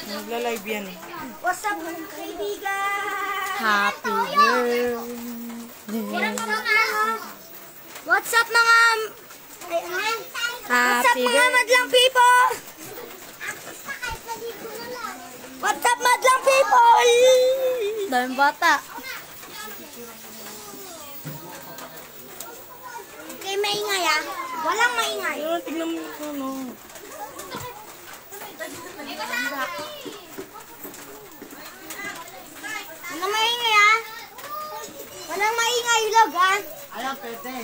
Nagla-live yan. What's up, kaibigan? Happy birthday. What's up, mga... What's up, Happy mga madlang people? What's up, madlang people? Daming bata. Okay, maingay ah. Walang maingay. Tignan mo yung ano. Walang maingay ah. Walang maingay, log ah. Ayan, pwede.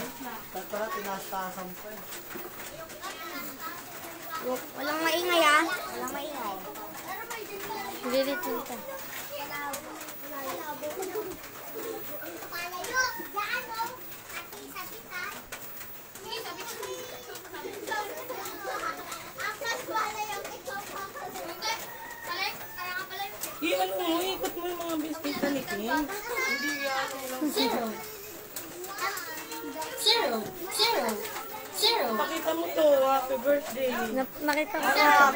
Pagpara, tinastasan po eh. Walang maingay ah. Walang maingay. Lilit lang ito. Ano mo, ikot mo yung mga biscuit na nikin. Hindi yan. Zero. Pakita mo to, happy birthday. Nakita ko siya.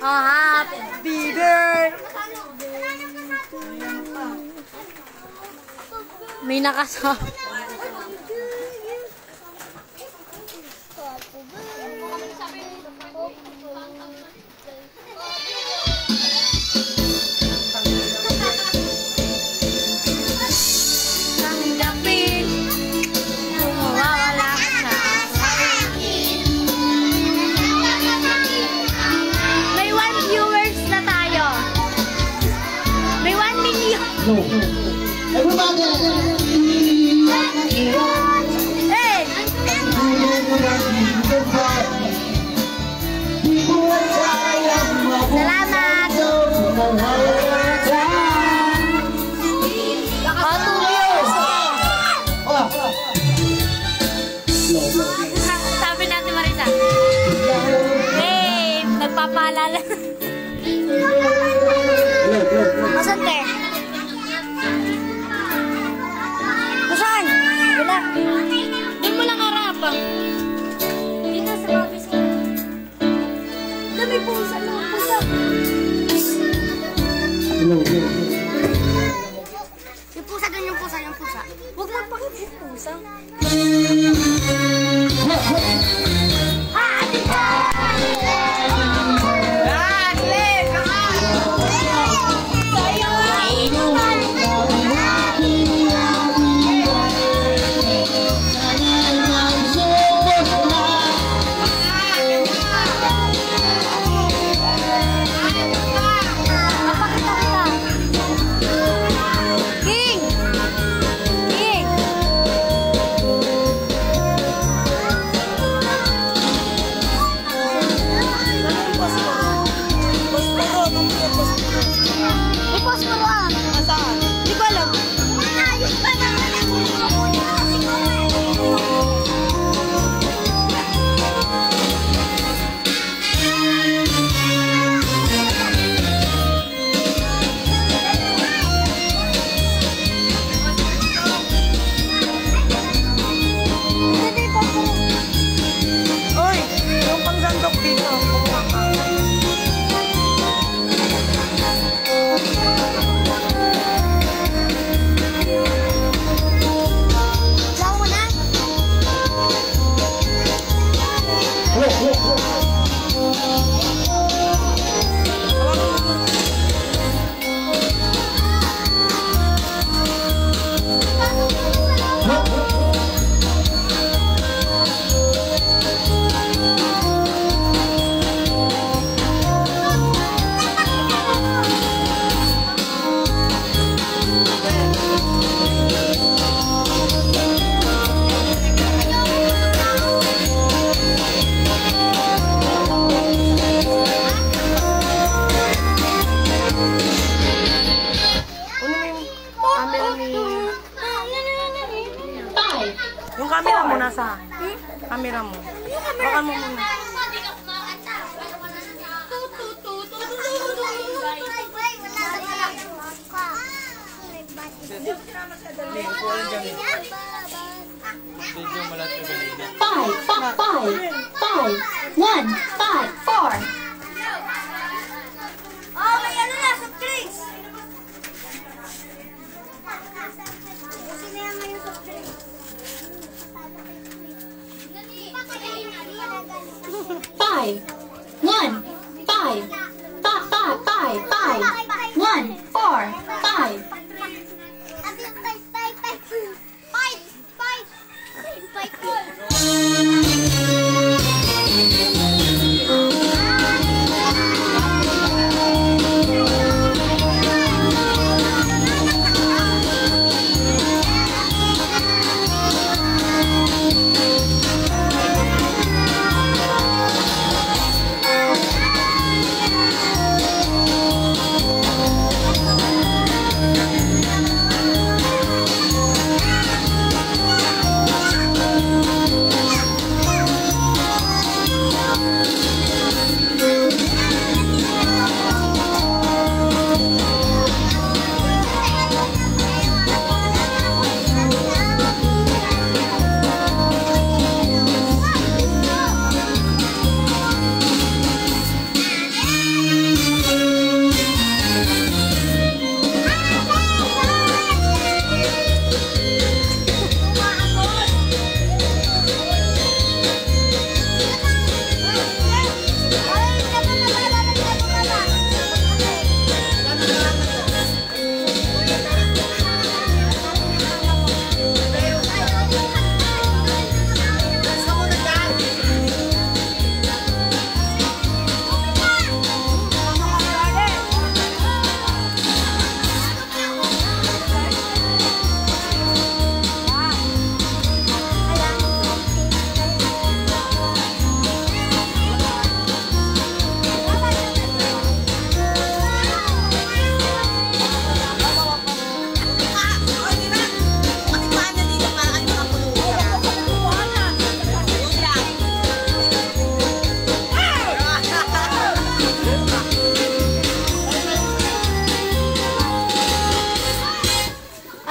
Oh, happy birthday. May nakasama. No. Everybody! Hey! Salamat! Sabi natin Marisa. Hey! Nagpapaalala. Masante. Saan? Wala. Doon mo lang harap. Dito sa mga biscuit. Dami pusa, no? Pusa. Yung pusa doon, yung pusa, yung pusa. Huwag mo pakita yung pusa. 5. 1, 5. 1, 4, 5.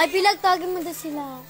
Ay, pilag, tagin mo na sila.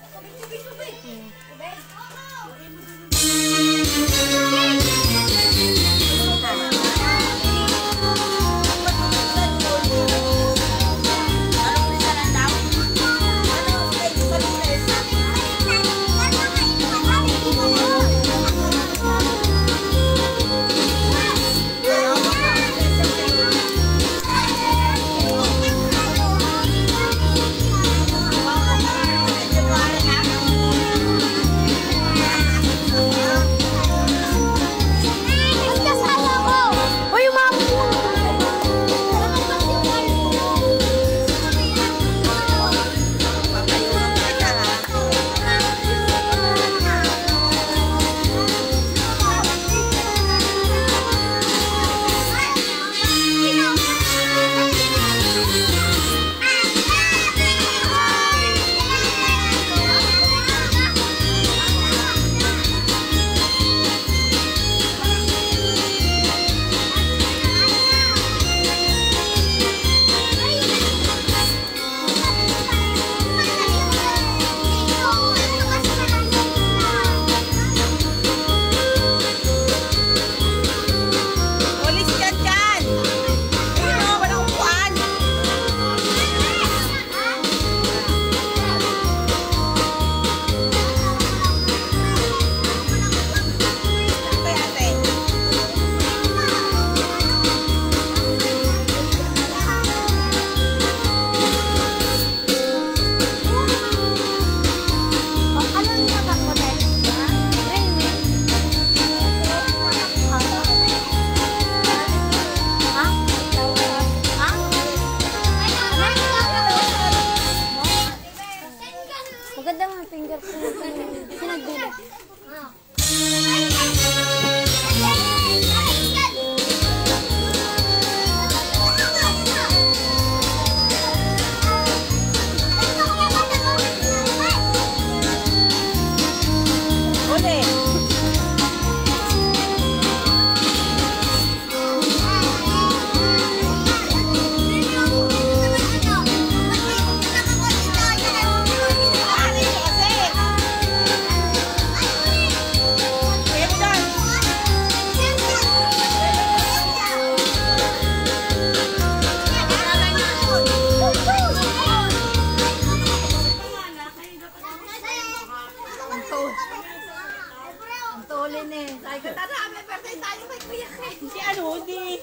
Si ano, di.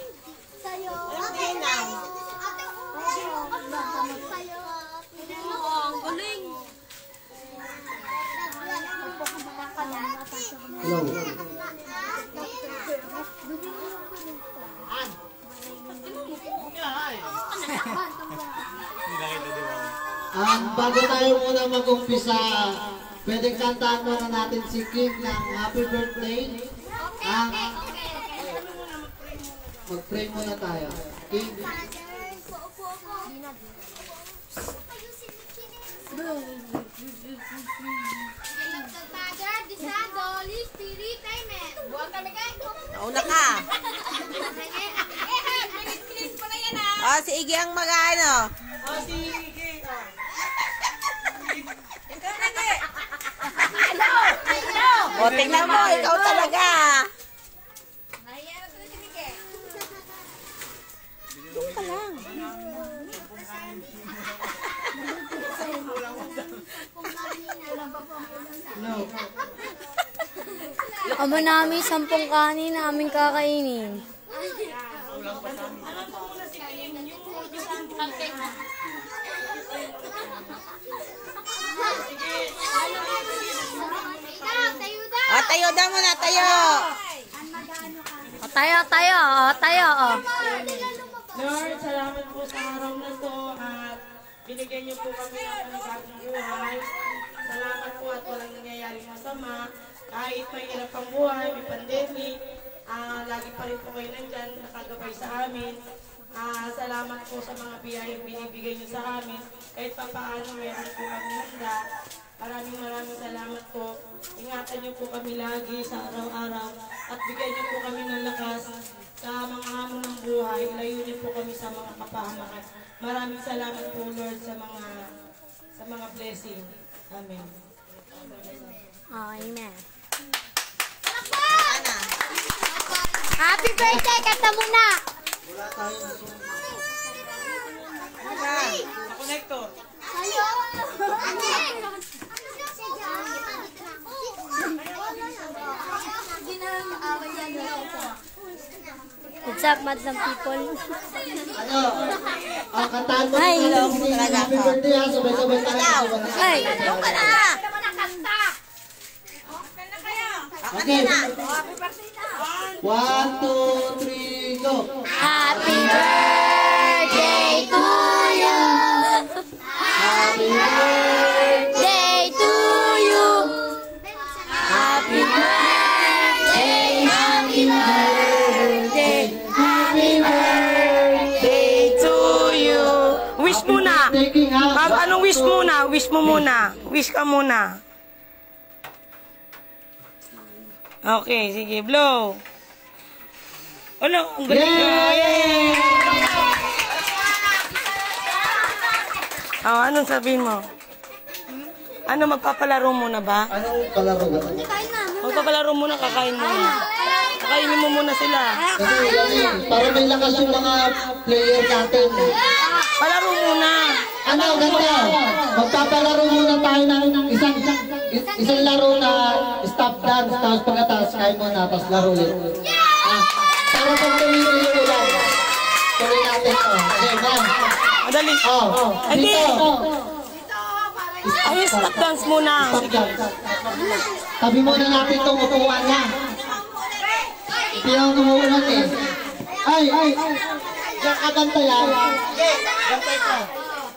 Sa'yo. Ang galing. Hello. Bago tayo muna mag-umpisa, pwedeng kantaan muna natin si King ng happy birthday. Mag-pray muna tayo. King. Nauna ka. Si Iggy ang mag-ano. Si Iggy. Tingnan mo, ikaw talaga. Hello. Amo namin 10 kanin namin kakainin. Tayo daw muna, tayo. Tayo. Lord, salamat po sa araw na to at binigyan niyo po kami ng panibagong buhay. Salamat po at walang nangyayaring masama. Kahit may hirap ang buhay, may pandemic, lagi pa rin po kayo nandyan, nakagabay sa amin. Salamat po sa mga biyayang binibigay niyo sa amin. Kahit pa paano meron po kami handa. Maraming salamat po. Ingatan niyo po kami lagi sa araw-araw at bigyan niyo po kami ng lakas sa mga hamon ng buhay. Ilayo niyo po kami sa mga kapahamakan. Maraming salamat po Lord sa mga blessing. Amen. Amen. Happy birthday, kanta muna. Wala tayong Connector. Sa'yo. What's up, madam people? kantaan mo Hi. natin si King. Happy birthday ha. Sabay-sabay tayo. Ay, Yung ka na! Okay. 1, 2, 3, go. happy birthday to you. Happy birthday. Day to you. Happy birthday, happy birthday, happy birthday To you. Wish muna. Taking ha. Anong wish muna? Wish mo muna. Wish ka muna. Okay, sige. Blow. Ano? Ang galing. Yay! Anong sabihin mo? Ano, magpapalaro muna ba? Anong kalaro ba? Magpapalaro muna, kakain muna. Kakainin mo muna sila. Kasi para may lakas yung mga player natin. Palaro muna. Ano, ganda. Magpapalaro muna tayo ng isang laro na stop dance, tapos pagkatapos kain muna, tapos laro ulit. Para pag tuloy yung ulan. Tuloy natin to. Okay, man. Madali. Hindi. Dito. Ay, stop dance muna. Stop dance. Tabi muna natin itong upuan niya. Hindi ako tumuulan eh. Ay. Diyan ka ganta yan. Gantay ka.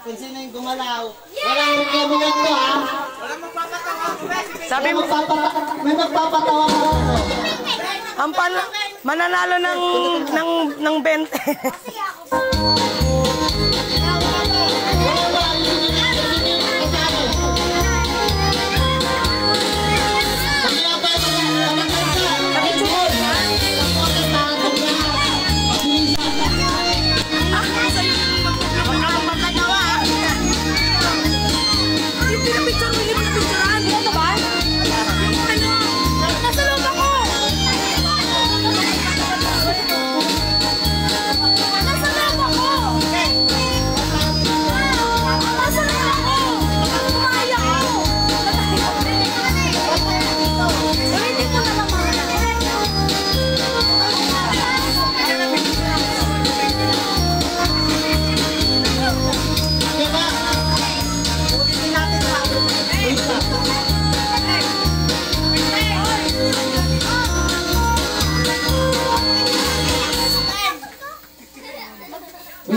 Kung sino yung gumalaw. Walang reklamo yan to ha. Sabi mo, May magpapatawa mo. ang mananalo ng 20.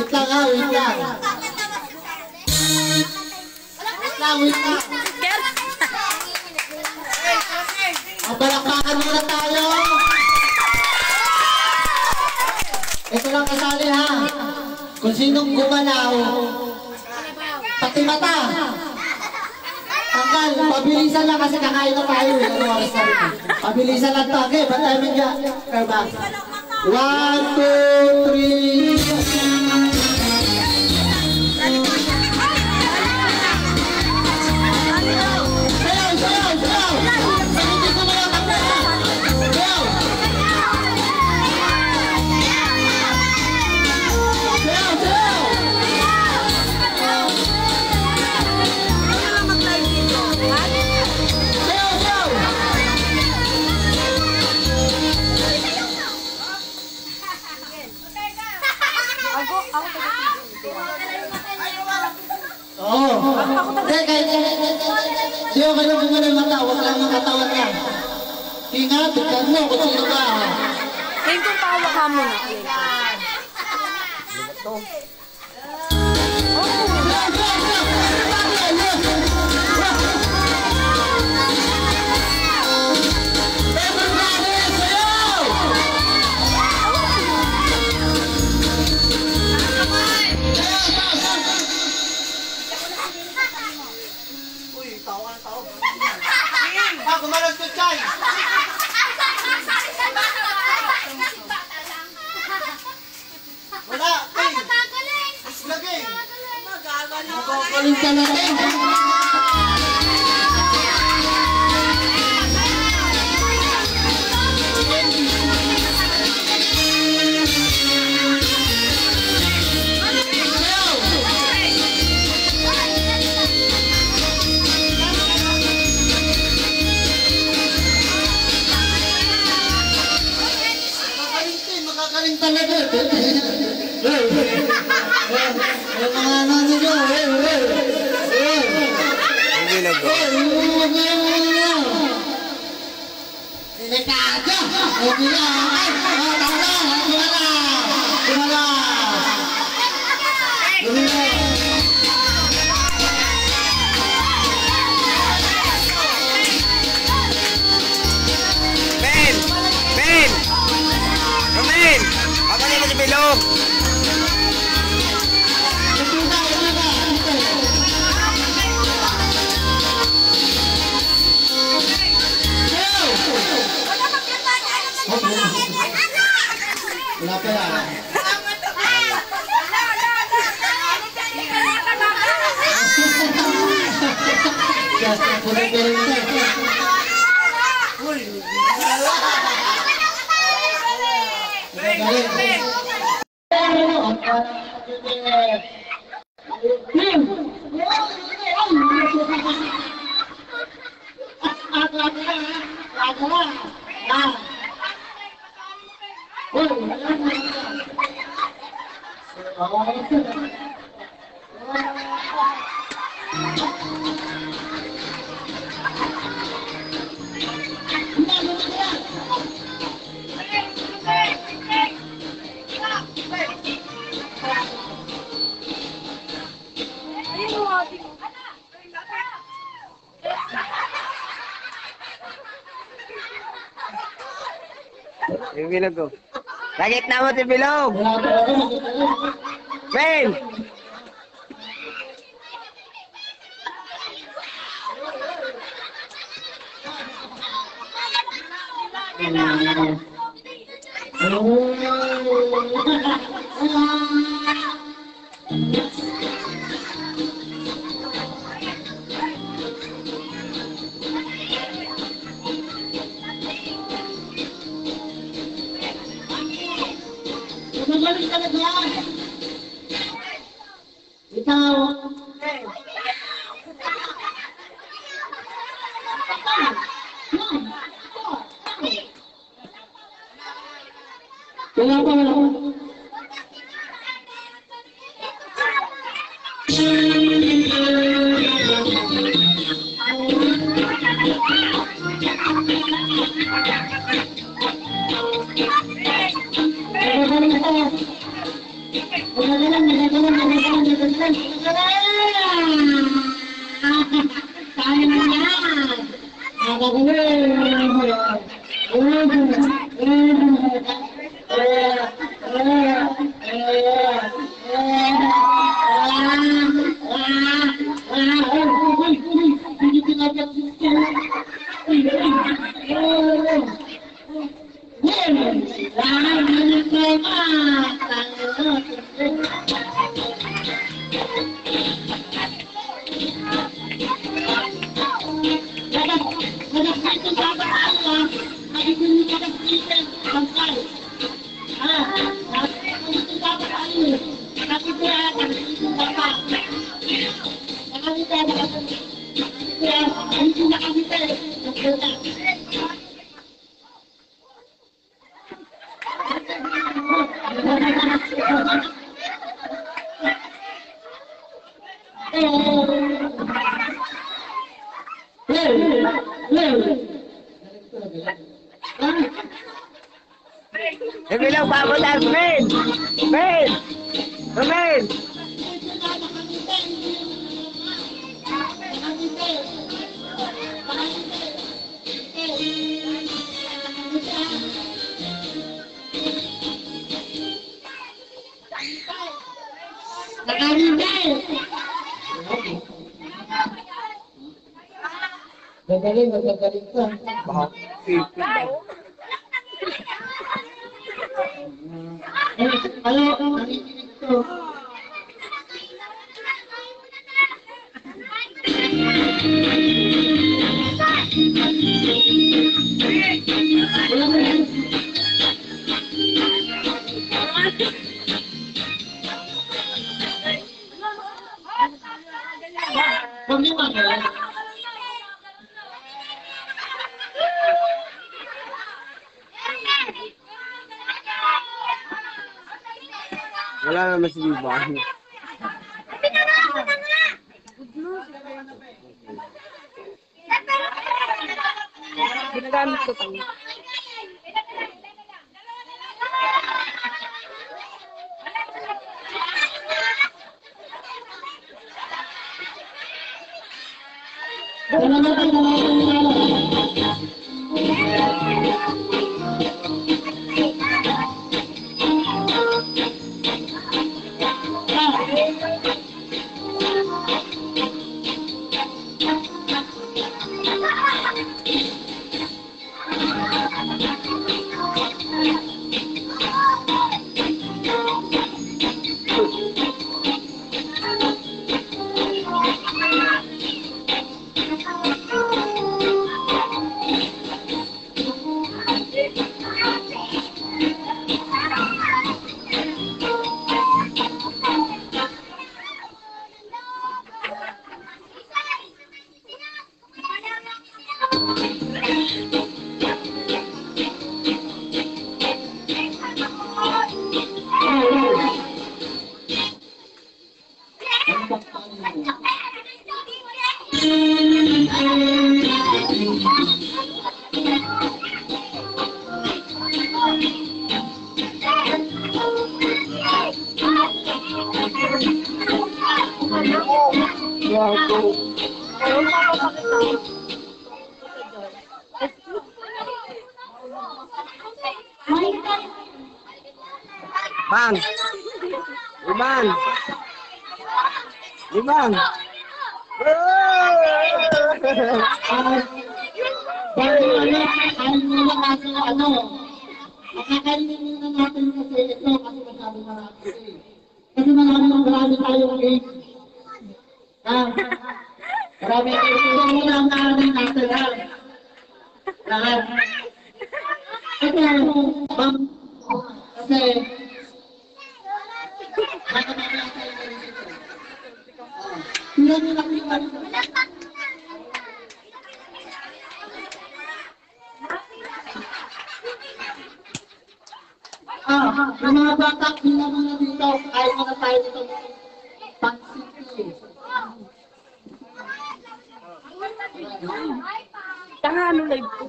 Wait lang ha, wait lang. Wait lang. Palakpakan muna tayo. Ito lang kasali ha. Kung sinong gumalaw, pati mata. Tanggal, pabilisan lang kasi kakain na tayo. Pabilisan lang to. Okay, ba't tayo medya? Karba. 1, 2, 3. Di ako kayo kung ano yung mata, huwag lang ang katawan niya. Ingat, tignan mo kung sino ba. Ngayon kung tawa ka mo na. Gumalag ko, Chay! Wala! Hey! Lagay! Magagaling talaga! Magagaling talaga! Yung mga ano nyo! Delikado! Okay na! Gumala! Ben! Ben! Romain! Apa niya mo si Bilog? Wala pa yan. Yung Bilog ko. Sakit na mo si Bilog! Ben! Magaling talaga yan. Ikaw. Wala pa, wala pa. Kaya mo yan! Bilang pamulan, Ben! Ben! Ben! Gagaling, magagaling ka. Ano, nakikinig ko. Huwag niyo magaling. Wala naman si Bibang. Ginagamit ko ito. Bang! Limang! Limang! Bago kain muna natin makakainin muna natin kasi ito kasi masabi marami kasi marami tayong egg. Marami ito muna ang naanin natin lahat. Ito, kasi hindi natin yung mga bata, hindi naman dito, kahit mga tayo dito, pang-city. Tanga ano live ko.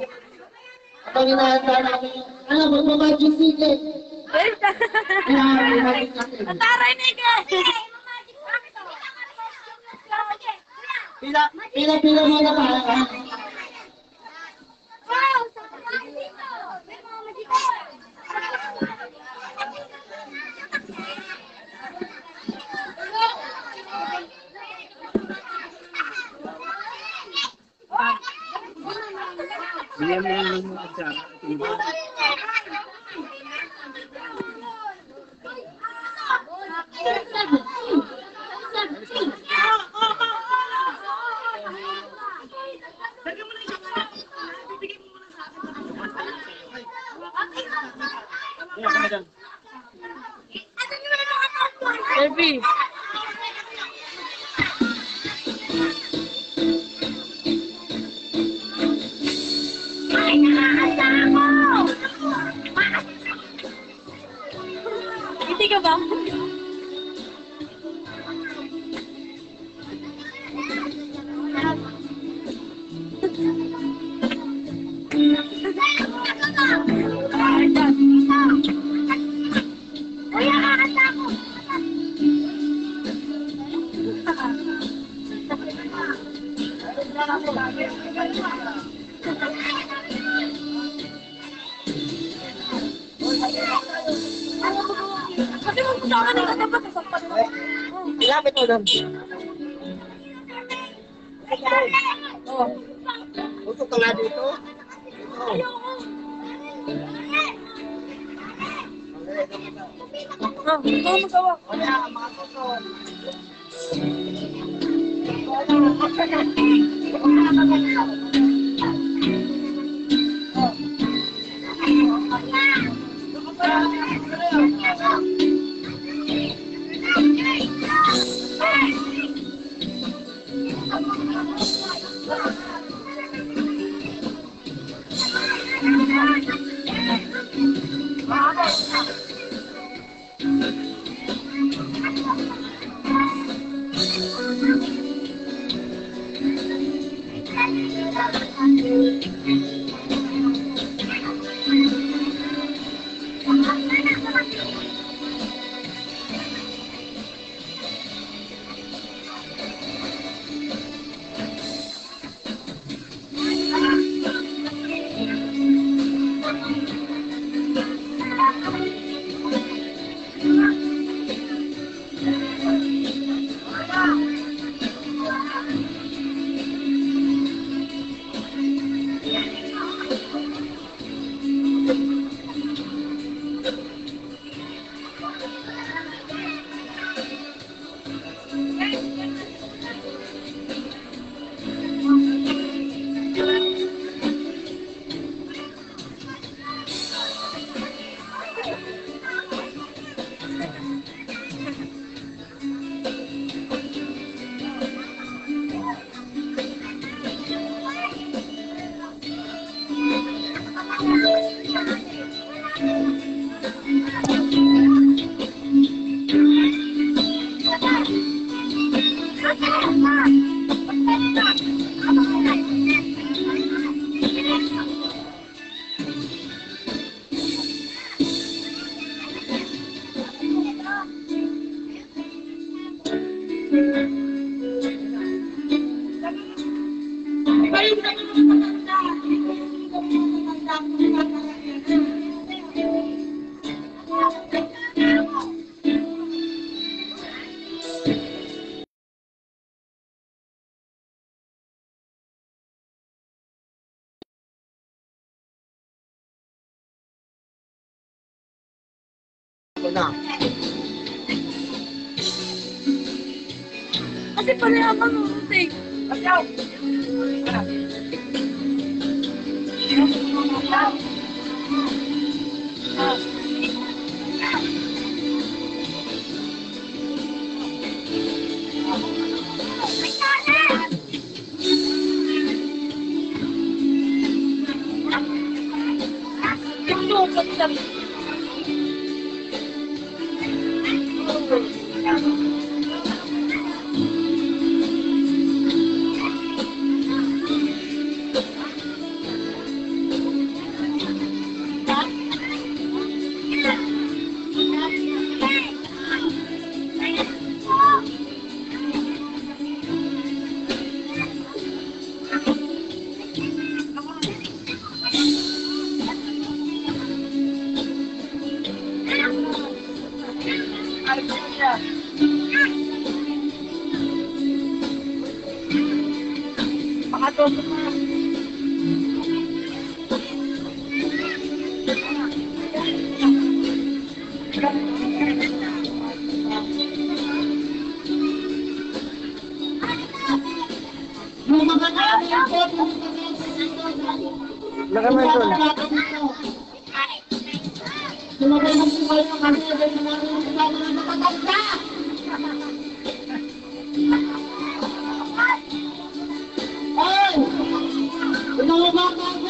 Ito ginahanda namin, ano, mag-magic ticket. Taray na Pila muna tayo. Bigyan mo lang ng mga sa Baby. Hindi ka ba? Kasi magpusaka na dapat isang Ilapit mo doon. Utok ka nga dito. Kasi pareha ka mamutik. Yung mga nakakapot, lumagay mo po kayo ng kanina dahil mga nakatanda. Ay! Ito mga bata